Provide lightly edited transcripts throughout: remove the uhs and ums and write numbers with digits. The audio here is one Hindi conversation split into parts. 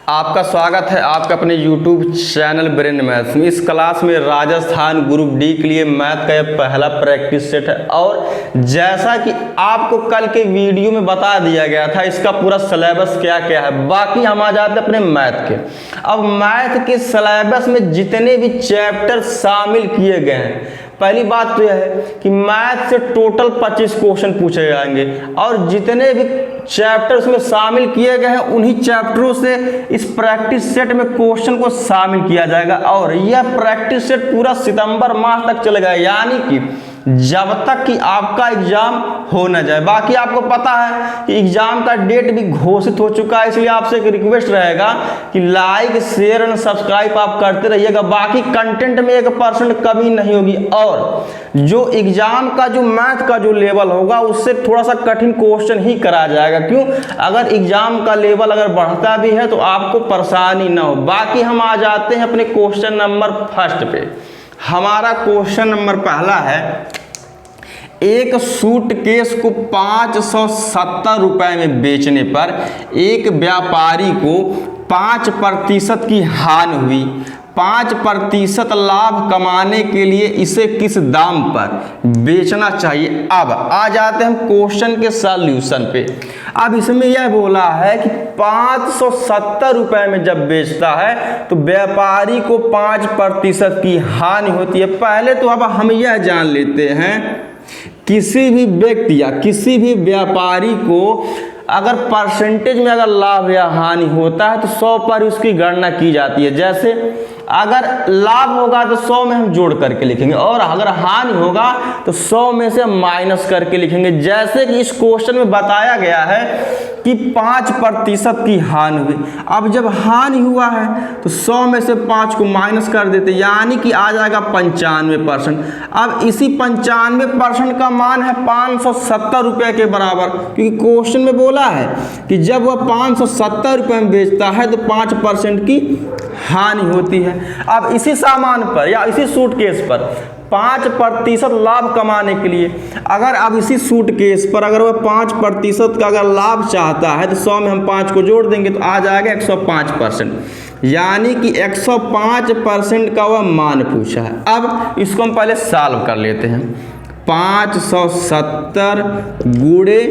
आपका स्वागत है आपका अपने YouTube चैनल ब्रेन मैथ्स में। इस क्लास में राजस्थान ग्रुप डी के लिए मैथ का यह पहला प्रैक्टिस सेट है और जैसा कि आपको कल के वीडियो में बता दिया गया था इसका पूरा सिलेबस क्या क्या है। बाकी हम आ जाते हैं अपने मैथ के। अब मैथ के सिलेबस में जितने भी चैप्टर शामिल किए गए हैं, पहली बात तो यह है कि मैथ से टोटल 25 क्वेश्चन पूछे जाएंगे और जितने भी चैप्टर उसमें शामिल किए गए हैं उन्हीं चैप्टरों से इस प्रैक्टिस सेट में क्वेश्चन को शामिल किया जाएगा और यह प्रैक्टिस सेट पूरा सितंबर माह तक चलेगा, यानी कि जब तक कि आपका एग्जाम हो न जाए। बाकी आपको पता है कि एग्जाम का डेट भी घोषित हो चुका है, इसलिए आपसे एक रिक्वेस्ट रहेगा कि लाइक शेयर एंड सब्सक्राइब आप करते रहिएगा। बाकी कंटेंट में 1% कमी नहीं होगी और जो एग्जाम का जो मैथ का जो लेवल होगा उससे थोड़ा सा कठिन क्वेश्चन ही कराया जाएगा। क्यों? अगर एग्जाम का लेवल अगर बढ़ता भी है तो आपको परेशानी ना हो। बाकी हम आ जाते हैं अपने क्वेश्चन नंबर फर्स्ट पे। हमारा क्वेश्चन नंबर पहला है, एक सूटकेस को 570 रुपए में बेचने पर एक व्यापारी को 5% की हानि हुई। 5% लाभ कमाने के लिए इसे किस दाम पर बेचना चाहिए। अब आ जाते हैं हम क्वेश्चन के सॉल्यूशन पे। अब इसमें यह बोला है कि 570 रुपए में जब बेचता है तो व्यापारी को 5% की हानि होती है। पहले तो अब हम यह जान लेते हैं, किसी भी व्यक्ति या किसी भी व्यापारी को अगर परसेंटेज में अगर लाभ या हानि होता है तो 100 पर उसकी गणना की जाती है। जैसे अगर लाभ होगा तो 100 में हम जोड़ करके लिखेंगे और अगर हानि होगा तो 100 में से माइनस करके लिखेंगे। जैसे कि इस क्वेश्चन में बताया गया है कि 5% की हानि हुई। अब जब हानि हुआ है तो 100 में से 5 को माइनस कर देते, यानी कि आ जाएगा 95%। अब इसी 95% का मान है 570 रुपये के बराबर, क्योंकि क्वेश्चन में बोला है कि जब वह 570 रुपये में बेचता है तो 5% की हानि होती है। अब इसी सामान पर या इसी सूटकेस पर 5% लाभ कमाने के लिए अगर अब इसी सूटकेस पर अगर वह 5% का अगर लाभ चाहता है तो 100 में हम 5 को जोड़ देंगे तो आ जाएगा 105%, यानी कि 105% का वह मान पूछा है। अब इसको हम पहले सॉल्व कर लेते हैं। 570 गुणे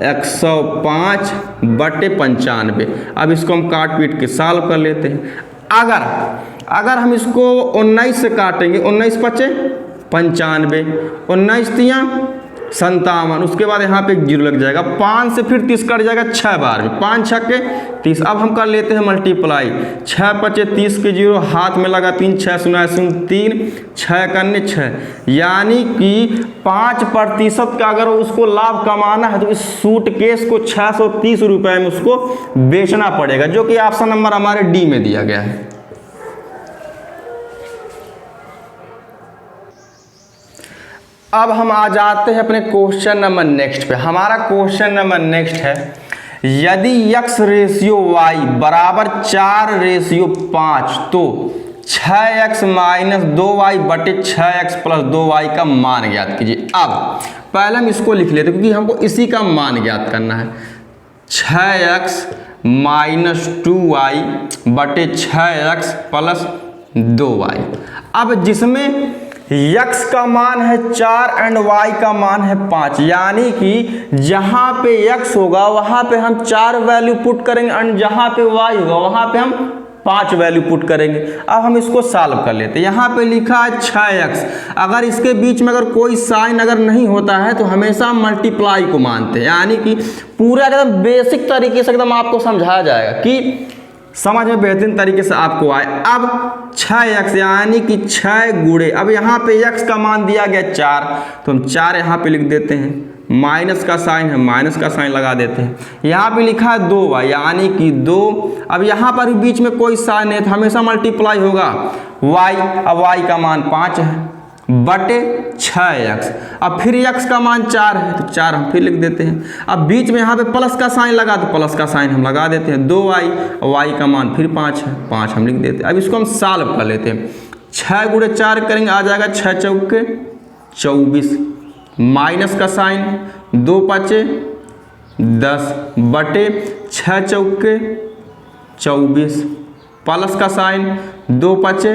105 बटे 95। अब इसको हम काट पीट के सॉल्व कर लेते हैं। अगर हम इसको 19 से काटेंगे, 19 पचे 95, 19 तियाँ 57, उसके बाद यहाँ पे 0 लग जाएगा। 5 से फिर 30 कट जाएगा 6 बार में, 5 छक्के 30। अब हम कर लेते हैं मल्टीप्लाई। 6 पचे 30 के 0 हाथ में लगा 3, 6 सुना 3, 6 करने 6, यानी कि 5% का अगर उसको लाभ कमाना है तो इस सूटकेस को 630 रुपये में उसको बेचना पड़ेगा, जो कि ऑप्शन नंबर हमारे डी में दिया गया है। अब हम आ जाते हैं अपने क्वेश्चन नंबर नेक्स्ट पे। हमारा क्वेश्चन नंबर नेक्स्ट है, यदि x रेशियो y बराबर 4:5 तो 6x माइनस 2y बटे 6x प्लस 2y का मान ज्ञात कीजिए। अब पहले हम इसको लिख लेते हैं क्योंकि हमको इसी का मान ज्ञात करना है। 6x माइनस 2y बटे 6x प्लस 2y। अब जिसमें x का मान है 4 एंड y का मान है 5, यानी कि जहां पे x होगा वहां पे हम 4 वैल्यू पुट करेंगे एंड जहां पे y होगा वहां पे हम 5 वैल्यू पुट करेंगे। अब हम इसको सॉल्व कर लेते हैं। यहाँ पे लिखा है 6x, अगर इसके बीच में अगर कोई साइन अगर नहीं होता है तो हमेशा मल्टीप्लाई को मानते हैं, यानी कि पूरा एकदम बेसिक तरीके से एकदम आपको समझाया जाएगा कि समझ में बेहतरीन तरीके से आपको आए। अब 6x यानी कि 6 गुणे, अब यहाँ पे x का मान दिया गया 4 तो हम 4 यहाँ पे लिख देते हैं। माइनस का साइन है, माइनस का साइन लगा देते हैं। यहाँ पे लिखा है 2y यानी कि 2। अब यहाँ पर भी बीच में कोई साइन है तो हमेशा मल्टीप्लाई होगा y। अब y का मान 5 है बटे 6x। अब फिर x का मान 4 है तो 4 हम फिर लिख देते हैं। अब बीच में यहाँ पे प्लस का साइन लगा तो प्लस का साइन हम लगा देते हैं। 2y, y का मान फिर 5 है, 5 हम लिख देते हैं। अब इसको हम सॉल्व कर लेते हैं। 6 गुणे 4 करेंगे, आ जाएगा 6 चौके 24, माइनस का साइन 2 पचे 10 बटे 6 चौके 24 प्लस का साइन 2 पचे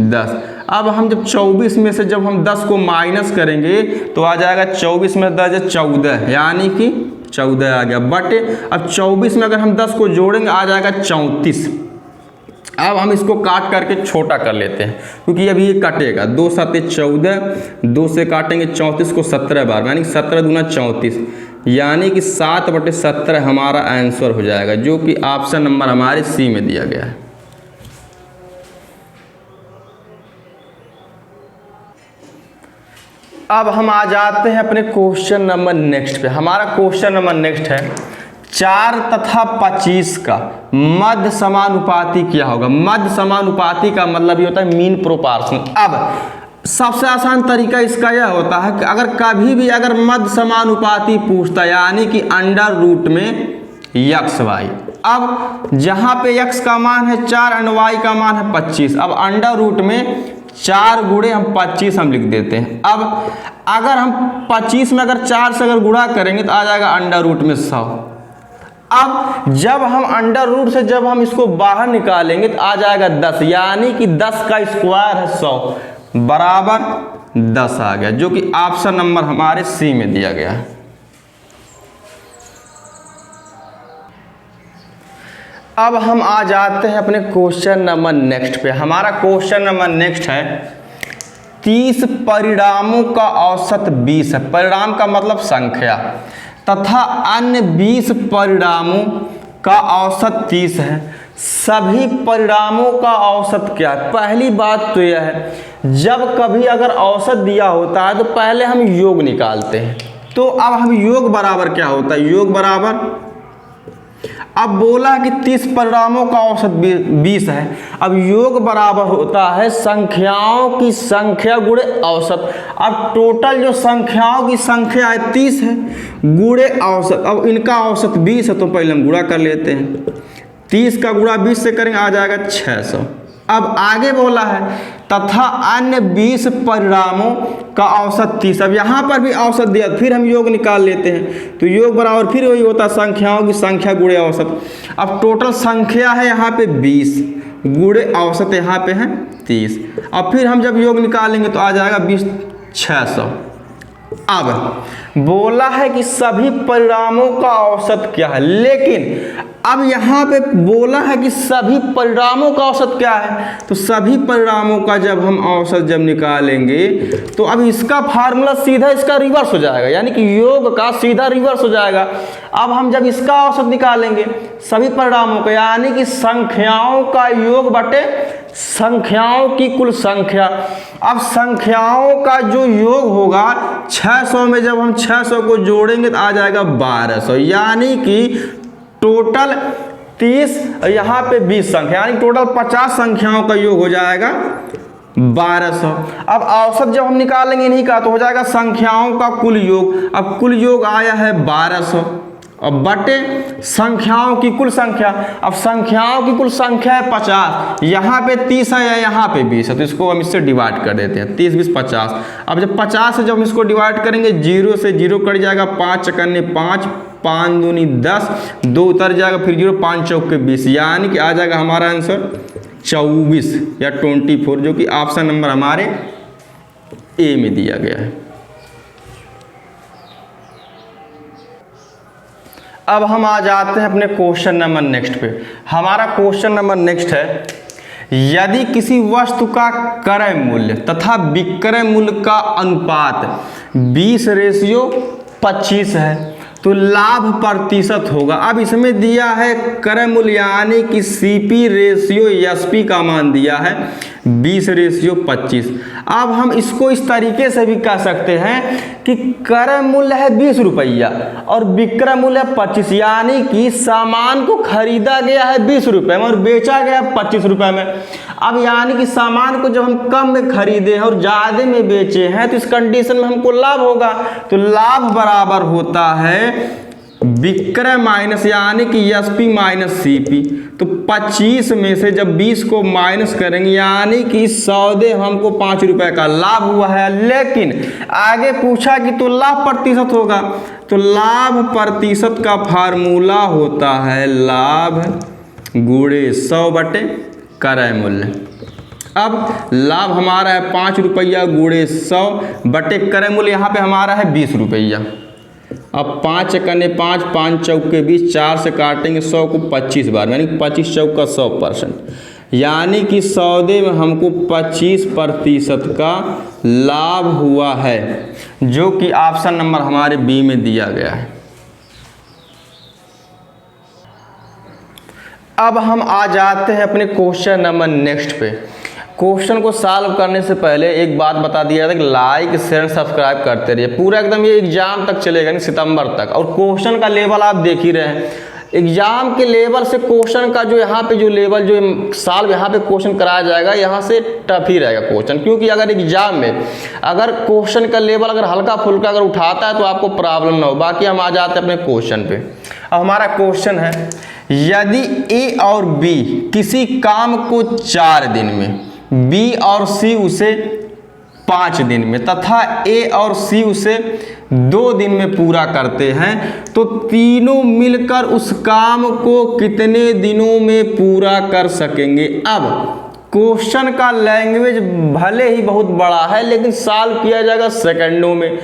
10। अब हम जब 24 में से जब हम 10 को माइनस करेंगे तो आ जाएगा 24 में 10 14, यानी कि 14 आ गया बटे। अब 24 में अगर हम 10 को जोड़ेंगे आ जाएगा 34। अब हम इसको काट करके छोटा कर लेते हैं क्योंकि अभी ये कटेगा। 2 7 14, 2 से काटेंगे 34 को 17 बार, यानी 17 दूना 34, यानी कि 7/17 हमारा आंसर हो जाएगा, जो कि ऑप्शन नंबर हमारे सी में दिया गया है। अब हम आ जाते हैं अपने क्वेश्चन नंबर नेक्स्ट पे। हमारा क्वेश्चन नंबर नेक्स्ट है 4 तथा 25 का मध्य समानुपाती क्या होगा। मध्य समानुपाती का मतलब ये होता है मीन प्रोपोर्शनल। अब सबसे आसान तरीका इसका यह होता है कि अगर कभी भी अगर मध्य समानुपाती पूछता है, यानी कि अंडर रूट में x y, अब जहां पे x का मान है 4 और y का मान है 25, अब अंडर रूट में 4 गुणे हम 25 हम लिख देते हैं। अब अगर हम 25 में अगर 4 से अगर गुणा करेंगे तो आ जाएगा अंडर रूट में 100। अब जब हम अंडर रूट से जब हम इसको बाहर निकालेंगे तो आ जाएगा 10, यानी कि 10 का स्क्वायर है 100 बराबर 10 आ गया, जो कि ऑप्शन नंबर हमारे सी में दिया गया है। अब हम आ जाते हैं अपने क्वेश्चन नंबर नेक्स्ट पे। हमारा क्वेश्चन नंबर नेक्स्ट है 30 परिणामों का औसत 20 है। परिणाम का मतलब संख्या, तथा अन्य 20 परिणामों का औसत 30 है। सभी परिणामों का औसत क्या है। पहली बात तो यह है, जब कभी अगर औसत दिया होता है तो पहले हम योग निकालते हैं। तो अब हम योग बराबर क्या होता है, योग बराबर, अब बोला कि 30 परिणामों का औसत 20 है। अब योग बराबर होता है संख्याओं की संख्या गुणे औसत। अब टोटल जो संख्याओं की संख्या है 30 है गुणे औसत। अब इनका औसत 20 है तो पहले हम गुणा कर लेते हैं। 30 का गुणा 20 से करेंगे आ जाएगा 600। अब आगे बोला है तथा अन्य 20 परिणामों का औसत 30। अब यहाँ पर भी औसत दिया, फिर हम योग निकाल लेते हैं तो योग बराबर फिर वही होता है संख्याओं की संख्या गुणे औसत। अब टोटल संख्या है यहाँ पे 20 गुणे औसत यहाँ पे है 30। अब फिर हम जब योग निकालेंगे तो आ जाएगा 20 600। अब बोला है कि सभी परिणामों का औसत क्या है, लेकिन अब यहाँ पे बोला है कि सभी परिणामों का औसत क्या है, तो सभी परिणामों का जब हम औसत जब निकालेंगे तो अब इसका फार्मूला सीधा इसका रिवर्स हो जाएगा, यानी कि योग का सीधा रिवर्स हो जाएगा। अब हम जब इसका औसत निकालेंगे सभी परिणामों का, यानी कि संख्याओं का योग बटे संख्याओं की कुल संख्या। अब संख्याओं का जो योग होगा 600 में जब हम 600 को जोड़ेंगे तो आ जाएगा 1200, यानी कि टोटल 30 यहाँ पे 20 संख्या, यानी टोटल 50 संख्याओं का योग हो जाएगा 1200। अब औसत जब हम निकालेंगे इन्हीं का तो हो जाएगा संख्याओं का कुल योग। अब कुल योग आया है 1200 और बटे संख्याओं की कुल संख्या। अब संख्याओं की कुल संख्या है 50, यहाँ पे 30 है या यहाँ पे 20 है, तो इसको हम इससे डिवाइड कर देते हैं 30 20 50। अब जब 50 से जब हम इसको डिवाइड करेंगे 0 से 0 कट जाएगा, 5 चकन्ने 5, 5 दूनी 10, 2 उतर जाएगा, फिर 0 5 चौके 20, यानी कि आ जाएगा हमारा आंसर 24 या 24, जो कि ऑप्शन नंबर हमारे ए में दिया गया है। अब हम आ जाते हैं अपने क्वेश्चन नंबर नेक्स्ट पे। हमारा क्वेश्चन नंबर नेक्स्ट है यदि किसी वस्तु का क्रय मूल्य तथा विक्रय मूल्य का अनुपात 20:25 है तो लाभ प्रतिशत होगा। अब इसमें दिया है क्रय मूल्य यानी कि सीपी रेशियो एसपी का मान दिया है 20:25। अब हम इसको इस तरीके से भी कह सकते हैं कि क्रय मूल्य है 20 रुपया और विक्रय मूल्य है 25, यानी कि सामान को खरीदा गया है 20 रुपये में और बेचा गया 25 रुपये में। अब यानी कि सामान को जब हम कम में खरीदे हैं और ज़्यादा में बेचे हैं तो इस कंडीशन में हमको लाभ होगा। तो लाभ बराबर होता है विक्रय माइनस यानी कि एसपी माइनस सीपी। तो 25 में से जब 20 को माइनस करेंगे यानी कि सौदे हमको 5 रुपए का लाभ हुआ है, लेकिन आगे पूछा कि तो लाभ प्रतिशत होगा, तो लाभ प्रतिशत का फार्मूला होता है लाभ गुणे 100 बटे क्रय मूल्य। अब लाभ हमारा है 5 रुपया गुणे 100 बटे क्रय मूल्य यहाँ पे हमारा है 20 रुपया। अब 5 कने 5, 5 चौके 20, 4 से काटेंगे 100 को 25 बार, यानी 25 चौका 100%, यानी कि सौदे में हमको 25% का लाभ हुआ है, जो कि ऑप्शन नंबर हमारे बी में दिया गया है। अब हम आ जाते हैं अपने क्वेश्चन नंबर नेक्स्ट पे। क्वेश्चन को सॉल्व करने से पहले एक बात बता दिया था कि लाइक शेयर सब्सक्राइब करते रहिए। पूरा एकदम ये एग्जाम तक चलेगा, यानी सितंबर तक। और क्वेश्चन का लेवल आप देख ही रहे हैं, एग्जाम के लेवल से क्वेश्चन का जो यहाँ पे जो लेवल जो सॉल्व यहाँ पे क्वेश्चन कराया जाएगा, यहाँ से टफ ही रहेगा क्वेश्चन। क्योंकि अगर एग्जाम में अगर क्वेश्चन का लेवल अगर हल्का फुल्का अगर उठाता है तो आपको प्रॉब्लम ना हो। बाकी हम आ जाते हैं अपने क्वेश्चन पे। अब हमारा क्वेश्चन है, यदि ए और बी किसी काम को 4 दिन में, बी और सी उसे 5 दिन में तथा ए और सी उसे 2 दिन में पूरा करते हैं, तो तीनों मिलकर उस काम को कितने दिनों में पूरा कर सकेंगे। अब क्वेश्चन का लैंग्वेज भले ही बहुत बड़ा है, लेकिन सॉल्व किया जाएगा सेकंडों में।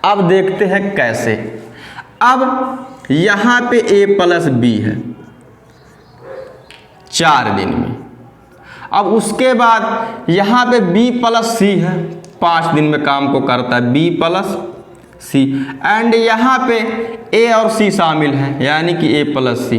अब देखते हैं कैसे। अब यहाँ पे ए प्लस बी है 4 दिन में। अब उसके बाद यहाँ पे बी प्लस सी है, 5 दिन में काम को करता है, बी प्लस सी। एंड यहाँ पे ए और सी शामिल है, यानी कि ए प्लस सी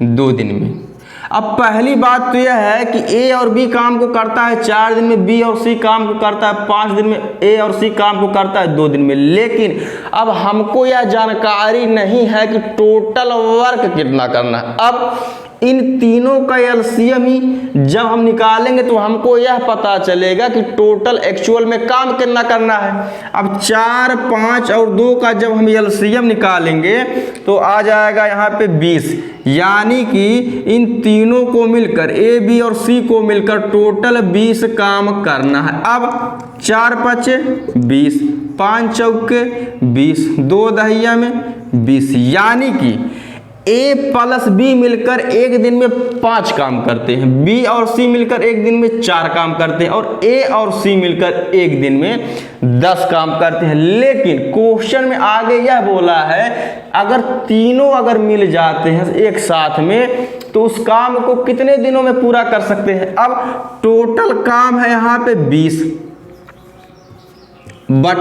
2 दिन में। अब पहली बात तो यह है कि ए और बी काम को करता है 4 दिन में, बी और सी काम को करता है 5 दिन में, ए और सी काम को करता है 2 दिन में। लेकिन अब हमको यह जानकारी नहीं है कि टोटल वर्क कितना करना है। अब इन तीनों का एलसीएम ही जब हम निकालेंगे तो हमको यह पता चलेगा कि टोटल एक्चुअल में काम कितना करना है। अब 4, 5 और 2 का जब हम एलसीएम निकालेंगे तो आ जाएगा यहाँ पे 20, यानी कि इन तीनों को मिलकर ए बी और सी को मिलकर टोटल 20 काम करना है। अब 4 5 20, 5 चौके 20, 2 दहिया में 20, यानी कि ए प्लस बी मिलकर एक दिन में 5 काम करते हैं, बी और सी मिलकर एक दिन में 4 काम करते हैं, और ए और सी मिलकर एक दिन में 10 काम करते हैं। लेकिन क्वेश्चन में आगे यह बोला है, अगर तीनों अगर मिल जाते हैं एक साथ में तो उस काम को कितने दिनों में पूरा कर सकते हैं। अब टोटल काम है यहाँ पे 20, बट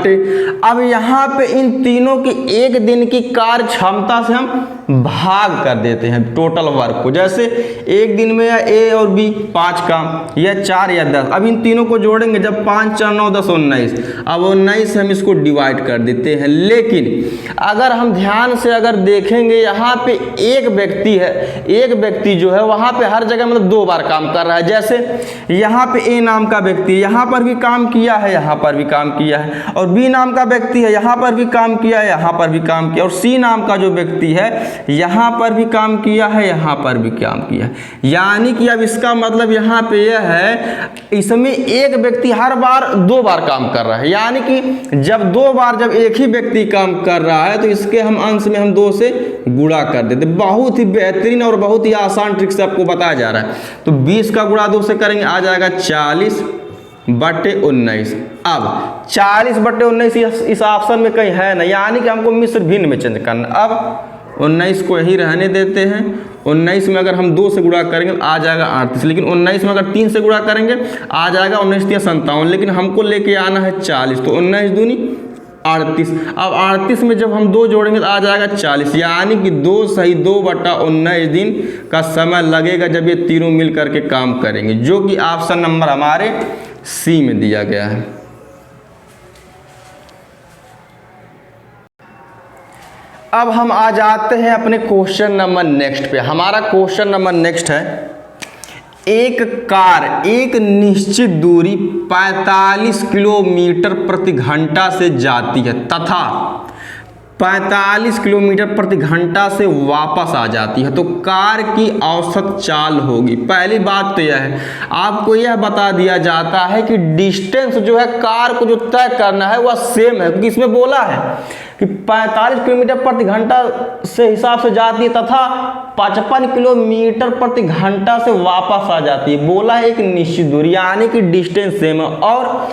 अब यहाँ पे इन तीनों की एक दिन की कार्य क्षमता से हम भाग कर देते हैं टोटल वर्क को। जैसे एक दिन में या ए और बी 5 काम, या 4 या 10। अब इन तीनों को जोड़ेंगे, जब 5 4 9 10 19, अब 19 हम इसको डिवाइड कर देते हैं। लेकिन अगर हम ध्यान से अगर देखेंगे, यहाँ पे एक व्यक्ति है, एक व्यक्ति जो है वहाँ पे हर जगह मतलब 2 बार काम कर रहा है। जैसे यहाँ पे ए नाम का व्यक्ति यहाँ पर भी काम किया है, यहाँ पर भी काम किया है, और बी नाम का व्यक्ति है यहाँ पर भी काम किया है, यहाँ पर भी काम किया, और सी नाम का जो व्यक्ति है यहाँ पर भी काम किया है, यहाँ पर भी काम किया है। यानी कि अब इसका मतलब यहाँ पे यह है, इसमें एक व्यक्ति हर बार 2 बार काम कर रहा है। यानी कि जब 2 बार जब एक ही व्यक्ति काम कर रहा है तो इसके हम अंश में हम 2 से गुणा कर देते। बहुत ही बेहतरीन और बहुत ही आसान ट्रिक से आपको बताया जा रहा है। तो 20 का गुणा 2 से करेंगे, आ जाएगा 40 बटे 19। अब 40 बटे 19 इस ऑप्शन में कहीं है ना, यानी कि हमको मिश्र भिन्न में चेंज करना। अब 19 को यही रहने देते हैं। 19 में अगर हम 2 से गुणा करेंगे आ जाएगा 38, लेकिन 19 में अगर 3 से गुणा करेंगे आ जाएगा 19 3 57, लेकिन हमको लेके आना है 40, तो 19 दूनी 38। अब 38 में जब हम 2 जोड़ेंगे तो आ जाएगा 40, यानी कि 2 सही 2 बटा 19 दिन का समय लगेगा जब ये तीनों मिल करके काम करेंगे, जो कि ऑप्शन नंबर हमारे सी में दिया गया है। अब हम आ जाते हैं अपने क्वेश्चन नंबर नेक्स्ट पे। हमारा क्वेश्चन नंबर नेक्स्ट है, एक कार एक निश्चित दूरी 45 किलोमीटर प्रति घंटा से जाती है तथा 45 किलोमीटर प्रति घंटा से वापस आ जाती है तो कार की औसत चाल होगी। पहली बात तो यह है, आपको यह बता दिया जाता है कि डिस्टेंस जो है कार को जो तय करना है वह सेम है, क्योंकि इसमें बोला है कि 45 किलोमीटर प्रति घंटा से हिसाब से जाती है तथा 55 किलोमीटर प्रति घंटा से वापस आ जाती है। बोला है एक निश्चित दूरी, यानी कि डिस्टेंस सेम है। और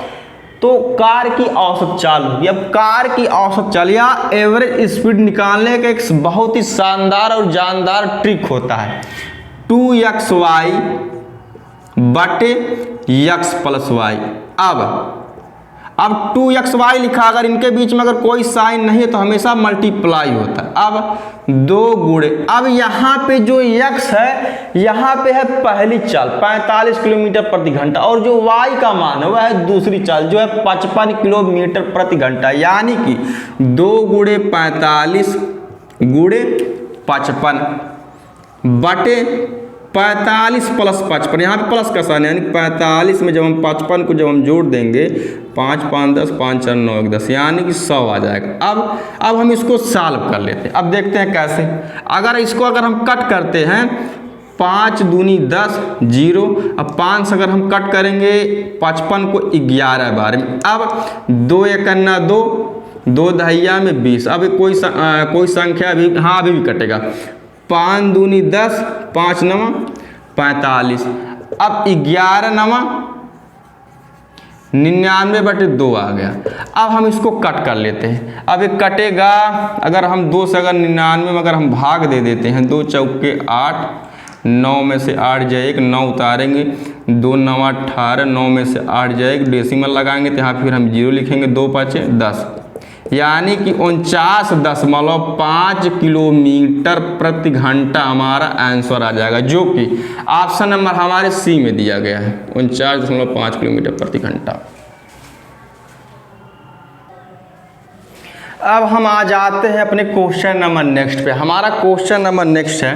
तो कार की औसत चाल होगी। अब कार की औसत चाल या एवरेज स्पीड निकालने का एक बहुत ही शानदार और जानदार ट्रिक होता है। 2xy बटे x प्लस वाई। अब 2xy लिखा, अगर इनके बीच में अगर कोई साइन नहीं है तो हमेशा मल्टीप्लाई होता है। अब 2 गुणे, अब यहाँ पे जो x है यहाँ पे है पहली चाल 45 किलोमीटर प्रति घंटा और जो y का मान है वह है दूसरी चाल जो है 55 किलोमीटर प्रति घंटा, यानी कि 2 गुणे 45 गुणे 55 बटे 45 प्लस 55, यहाँ पे प्लस का साइन है, यानी 45 में जब हम 55 को जब हम जोड़ देंगे 5 5 10 5 4 9 1 10, यानी कि 100 आ जाएगा। अब हम इसको सॉल्व कर लेते हैं। अब देखते हैं कैसे। अगर हम कट करते हैं 5 दूनी 10 0, अब 5 से अगर हम कट करेंगे 55 को 11 बार में। अब 2 एकन्ना 2, 2 दहिया में 20। अब कोई संख्या अभी भी कटेगा। 5 दूनी 10, 5 नवा 45। अब 11 नवा 99 बटे 2 आ गया। अब हम इसको कट कर लेते हैं। अब ये कटेगा, अगर हम 2 से अगर 99 में अगर हम भाग दे देते हैं, 2 चौके 8, 9 में से 8 जाएगा, 9 उतारेंगे, 2 9 18, 9 में से 8 जाएगा, डेसिमल लगाएंगे तो यहाँ फिर हम 0 लिखेंगे, 2 5 10, यानी कि 49.5 किलोमीटर प्रति घंटा हमारा आंसर आ जाएगा, जो कि ऑप्शन नंबर हमारे सी में दिया गया है, 49.5 किलोमीटर प्रति घंटा। अब हम आ जाते हैं अपने क्वेश्चन नंबर नेक्स्ट पे। हमारा क्वेश्चन नंबर नेक्स्ट है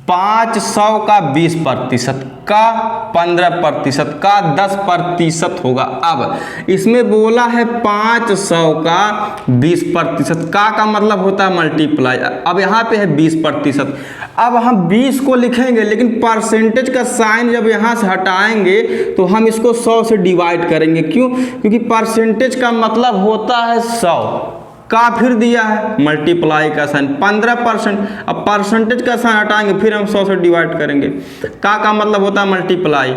500 का 20% का 15% का 10% होगा। अब इसमें बोला है 500 का 20% का मतलब होता है मल्टीप्लाई। अब यहाँ पे है 20%। अब हम 20 को लिखेंगे, लेकिन परसेंटेज का साइन जब यहाँ से हटाएंगे तो हम इसको 100 से डिवाइड करेंगे। क्यों? क्योंकि परसेंटेज का मतलब होता है 100 का फिर दिया है मल्टीप्लाई का साइन 15%। अब परसेंटेज का साइन हटाएंगे फिर हम 100 से डिवाइड करेंगे। का मतलब होता है मल्टीप्लाई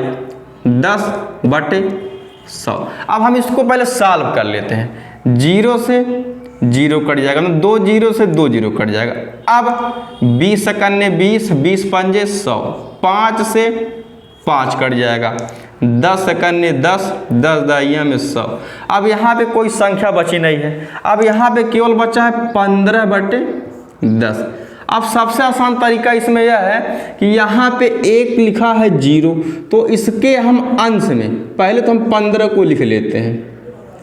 10 बटे 100। अब हम इसको पहले सॉल्व कर लेते हैं। 0 से 0 कट जाएगा, मतलब 2 0 से 2 0 कट जाएगा। अब 20 सेकंड 20, 20 पंजे 100, 5 से 5 कट जाएगा, 10 सेकंड 10, 10 दहिया में 100। अब यहाँ पे कोई संख्या बची नहीं है। अब यहाँ पे केवल बचा है 15 बटे 10। अब सबसे आसान तरीका इसमें यह है कि यहाँ पे 1 लिखा है 0, तो इसके हम अंश में पहले तो हम 15 को लिख लेते हैं।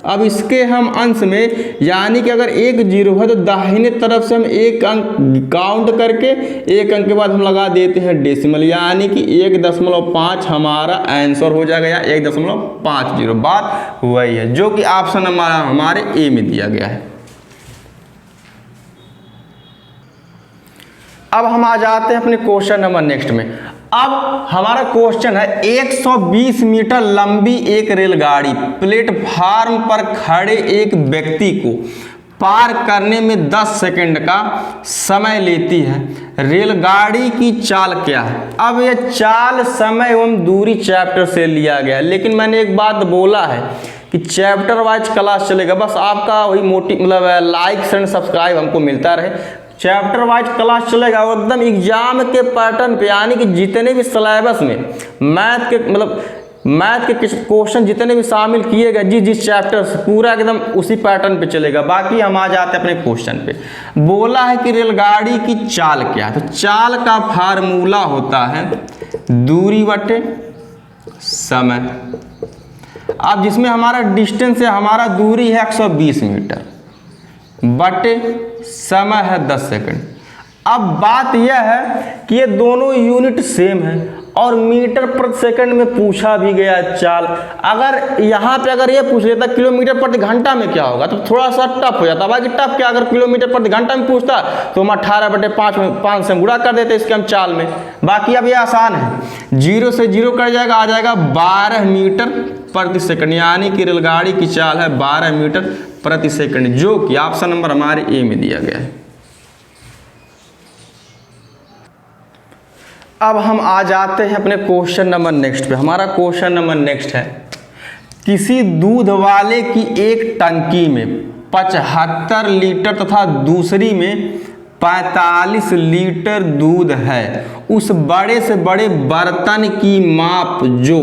अब इसके हम अंश में, यानी कि अगर 1 0 है तो दाहिने तरफ से हम 1 अंक काउंट करके 1 अंक के बाद हम लगा देते हैं डेसिमल, यानी कि 1.5 हमारा आंसर हो जाएगा, या 1.50। बात वही है जो कि ऑप्शन हमारे ए में दिया गया है। अब हम आ जाते हैं अपने क्वेश्चन नंबर नेक्स्ट में। अब हमारा क्वेश्चन है 120 मीटर लंबी एक रेलगाड़ी प्लेटफार्म पर खड़े एक व्यक्ति को पार करने में 10 सेकंड का समय लेती है। रेलगाड़ी की चाल क्या है? अब यह चाल, समय एवं दूरी चैप्टर से लिया गया है, लेकिन मैंने एक बात बोला है कि चैप्टर वाइज क्लास चलेगा। बस आपका वही मोटिव मतलब लाइक एंड सब्सक्राइब हमको मिलता रहे। चैप्टर वाइज क्लास चलेगा और एकदम एग्जाम के पैटर्न पे, यानी कि जितने भी सिलेबस में मैथ के क्वेश्चन जितने भी शामिल किए गए जिस चैप्टर से, पूरा एकदम उसी पैटर्न पे चलेगा। बाकी हम आ जाते हैं अपने क्वेश्चन पे। बोला है कि रेलगाड़ी की चाल क्या है, तो चाल का फार्मूला होता है दूरी बटे समय। अब जिसमें हमारा डिस्टेंस है, हमारा दूरी है 120 मीटर बटे समय है 10 सेकंड। अब बात यह है कि ये दोनों यूनिट सेम है और मीटर प्रति सेकंड में पूछा भी गया चाल। अगर यहाँ पे अगर ये पूछ लेता किलोमीटर प्रति घंटा में क्या होगा तो थोड़ा सा टफ हो जाता। बाकी टफ क्या, अगर किलोमीटर प्रति घंटा में पूछता तो हम 18/5 से गुणा कर देते इसके हम चाल में। बाकी अब ये आसान है, 0 से 0 कट जाएगा, आ जाएगा 12 मीटर प्रति सेकंड, यानी कि रेलगाड़ी की चाल है 12 मीटर प्रति सेकंड, जो कि ऑप्शन नंबर हमारे ए में दिया गया है। अब हम आ जाते हैं अपने क्वेश्चन नंबर नेक्स्ट पे। हमारा क्वेश्चन नंबर नेक्स्ट है, किसी दूध वाले की एक टंकी में 75 लीटर तथा दूसरी में 45 लीटर दूध है। उस बड़े से बड़े बर्तन की माप जो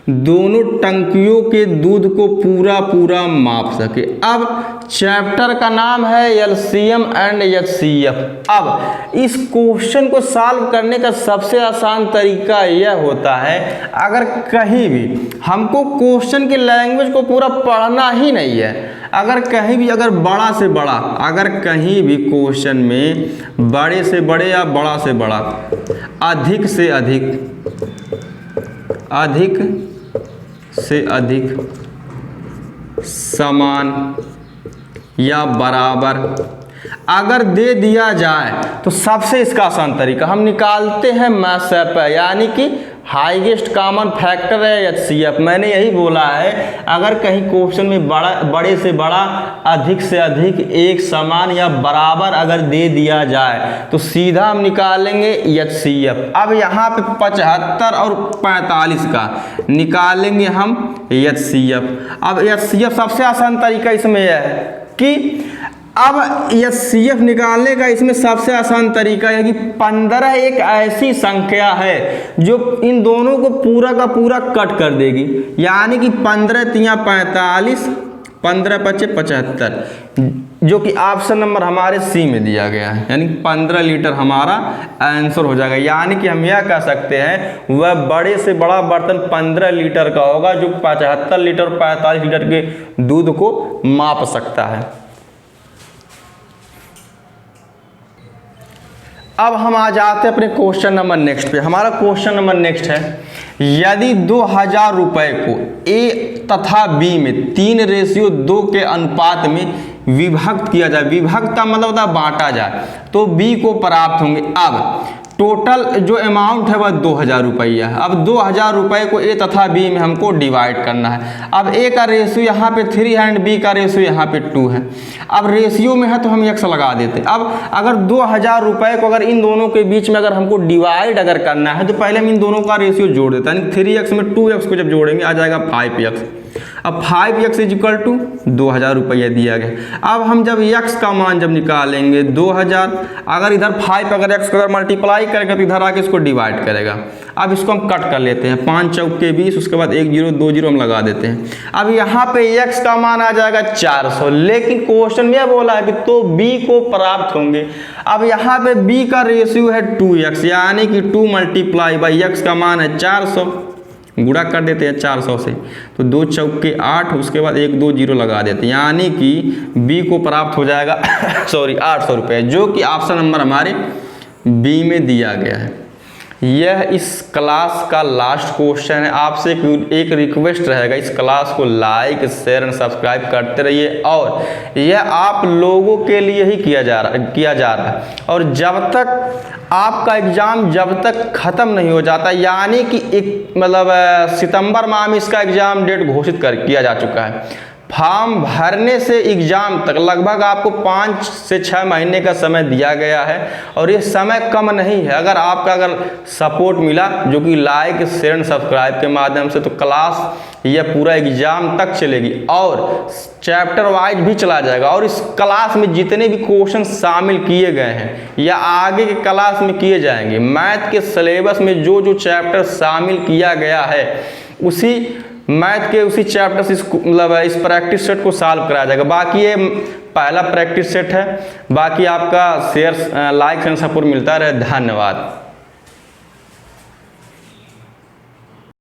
दोनों टंकियों के दूध को पूरा माप सके। अब चैप्टर का नाम है एलसीएम एंड एचसीएफ। अब इस क्वेश्चन को सॉल्व करने का सबसे आसान तरीका यह होता है, अगर कहीं भी हमको क्वेश्चन की लैंग्वेज को पूरा पढ़ना ही नहीं है, अगर कहीं भी अगर बड़ा से बड़ा, अगर कहीं भी क्वेश्चन में बड़े से बड़े या बड़ा से बड़ा, अधिक से अधिक, अधिक से अधिक, समान या बराबर अगर दे दिया जाए तो सबसे इसका आसान तरीका हम निकालते हैं मैसेप, यानी कि हाईएस्ट कॉमन फैक्टर है एचसीएफ। मैंने यही बोला है, अगर कहीं क्वेश्चन में बड़े से बड़ा, अधिक से अधिक, एक समान या बराबर अगर दे दिया जाए तो सीधा हम निकालेंगे एचसीएफ। अब यहाँ पे 75 और 45 का निकालेंगे हम एचसीएफ। अब एचसीएफ सबसे आसान तरीका इसमें यह है कि अब एचसीएफ निकालने का इसमें सबसे आसान तरीका है कि 15 एक ऐसी संख्या है जो इन दोनों को पूरा का पूरा कट कर देगी, यानी कि 15 तियां 45, 15 पचे 75, जो कि ऑप्शन नंबर हमारे सी में दिया गया है, यानी 15 लीटर हमारा आंसर हो जाएगा। यानी कि हम यह कह सकते हैं वह बड़े से बड़ा बर्तन 15 लीटर का होगा जो 75 लीटर 45 लीटर के दूध को माप सकता है। अब हम आ जाते हैं अपने क्वेश्चन नंबर नेक्स्ट पे। हमारा क्वेश्चन नंबर नेक्स्ट है, यदि 2000 रुपए को ए तथा बी में 3:2 के अनुपात में विभक्त किया जाए, विभक्त का मतलब होता है बांटा जाए, तो बी को प्राप्त होंगे। अब टोटल जो अमाउंट है वह 2000 रुपया है। अब 2000 रुपये को ए तथा बी में हमको डिवाइड करना है। अब ए का रेशियो यहाँ पे 3 है एंड बी का रेशियो यहाँ पे 2 है। अब रेशियो में है तो हम x लगा देते। अब अगर 2000 रुपये को अगर इन दोनों के बीच में अगर हमको डिवाइड अगर करना है तो पहले हम इन दोनों का रेशियो जोड़ देते हैं, यानी 3x में 2x को जब जोड़ेंगे आ जाएगा 5x। अब 5x इक्वल टू 2000 रुपया दिया गया। अब हम जब x का मान जब निकालेंगे 2000, अगर इधर 5 अगर x को अगर मल्टीप्लाई करेगा तो इधर आके इसको डिवाइड करेगा। अब इसको हम कट कर लेते हैं, 5 चौक के 20, उसके बाद 1 0 2 0 हम लगा देते हैं। अब यहाँ पे x का मान आ जाएगा 400, लेकिन क्वेश्चन में बोला है कि तो b को प्राप्त होंगे। अब यहाँ पे b का रेशियो है 2x, यानी कि 2 मल्टीप्लाई बाई x का मान है 400, गुणा कर देते हैं 400 से, तो 2 चौक के 8, उसके बाद 1 2 0 लगा देते हैं, यानी कि बी को प्राप्त हो जाएगा 800 रुपये, जो कि ऑप्शन नंबर हमारे बी में दिया गया है। यह इस क्लास का लास्ट क्वेश्चन है। आपसे एक रिक्वेस्ट रहेगा, इस क्लास को लाइक शेयर एंड सब्सक्राइब करते रहिए, और यह आप लोगों के लिए ही किया जा रहा है। और जब तक आपका एग्ज़ाम जब तक ख़त्म नहीं हो जाता, यानी कि एक मतलब सितंबर माह में इसका एग्ज़ाम डेट घोषित किया जा चुका है। फॉर्म भरने से एग्ज़ाम तक लगभग आपको 5 से 6 महीने का समय दिया गया है, और ये समय कम नहीं है। अगर सपोर्ट मिला, जो कि लाइक शेयर एंड सब्सक्राइब के माध्यम से, तो क्लास यह पूरा एग्ज़ाम तक चलेगी और चैप्टर वाइज भी चला जाएगा। और इस क्लास में जितने भी क्वेश्चन शामिल किए गए हैं या आगे के क्लास में किए जाएंगे, मैथ के सिलेबस में जो जो चैप्टर शामिल किया गया है उसी मैथ के उसी चैप्टर से मतलब इस प्रैक्टिस सेट को सॉल्व कराया जाएगा। बाकी ये पहला प्रैक्टिस सेट है। बाकी आपका शेयर लाइक एंड सपोर्ट मिलता रहे। धन्यवाद।